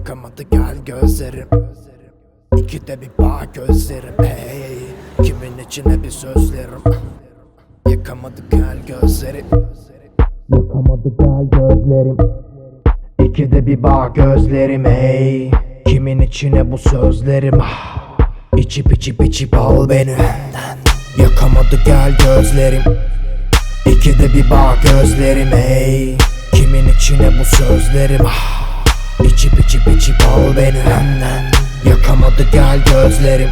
Yakamadı gel gözlerim, İkide bir bağ gözlerim. Hey, kimin içine bir sözlerim. Yakamadı gel gözlerim, yakamadı gel gözlerim, İkide bir bağ gözlerim. Hey, kimin içine bu sözlerim. İçip al beni. Yakamadı gel gözlerim, İkide bir bağ gözlerim. Hey, kimin içine bu sözlerim. İçip al beni. Yakamadı gel gözlerim,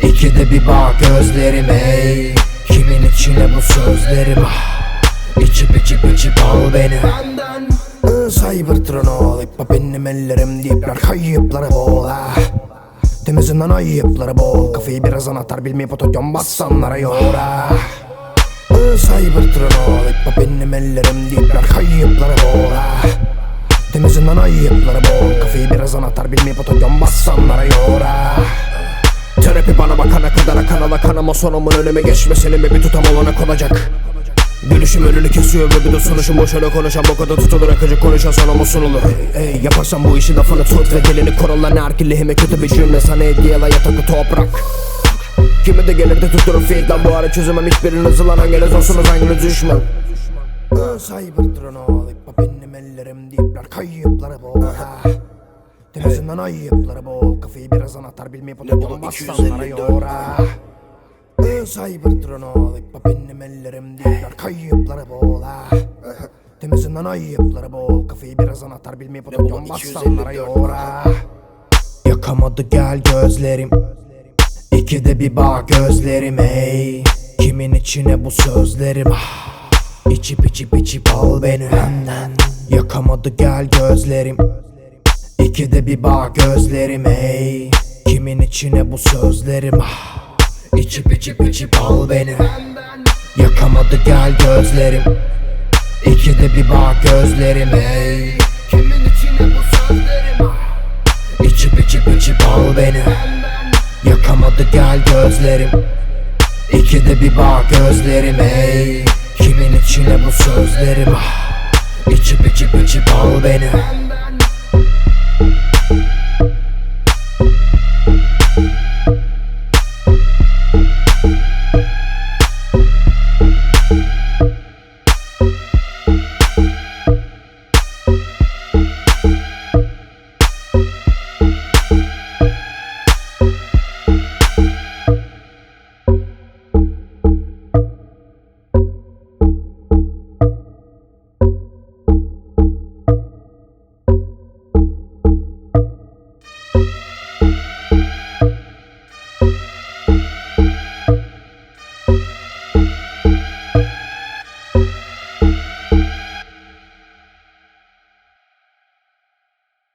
İkide bir bağ gözlerim. Hey, kimin içine bu sözlerim. İçip al beni. Cybertron olup benim ellerim dipler kayıpları bol. Temizinden ayıpları bol. Kafayı biraz atar bilmeyip otoyon bassanlara yora. Cybertron olup benim ellerim dipler kayıpları bol. Temizinden ayıpları bol. Kafayı biraz atar bilmeyip otoyon bassanlara yora. Terapi bana bakana kadar kanala kanama, sonumun önüme geçmesinin bir tutam olana olacak. Gülüşüm önünü kesiyor ve bir de sonuçum boşuna konuşan bu kadar tutulur, akıcı konuşan sana mı sunulur? Ey, yaparsan bu işi lafını tut ve dilini korunlar. Ne erkilliğime kötü bir cümle sana hediyeler yatakı toprak. Kimi de gelir de tutturur feed lan, bu ara çözemem hiçbirinizi lan. Hanginiz olsunuz hanginiz düşman. Cybertron olup benim ellerim dipler kayıpları bol. Temizinden ayıpları bol. Kafayı biraz atar bilmeyip otoyon bassanlara yora. Cybertron olup benim ellerim dipler kayıpları bol. Temizinden ayıpları bol. Kafayı biraz atar bilmeyip otoyon bassanlara yora. Yakamadı gel gözlerim, İkide bir bağ gözlerim. Hey, kimin içine bu sözlerim. İçip al beni. Yakamadı gel gözlerim, İkide bir bağ gözlerim. Hey, kimin içine bu sözlerim. İçip al beni. Yakamadı gel gözlerim, İkide bir bağ gözlerim. Hey, kimin içine bu sözlerim. İçip al beni. Yakamadı gel gözlerim, İkide bir bağ gözlerim. Hey, kimin içine bu sözlerim. İçip al beni.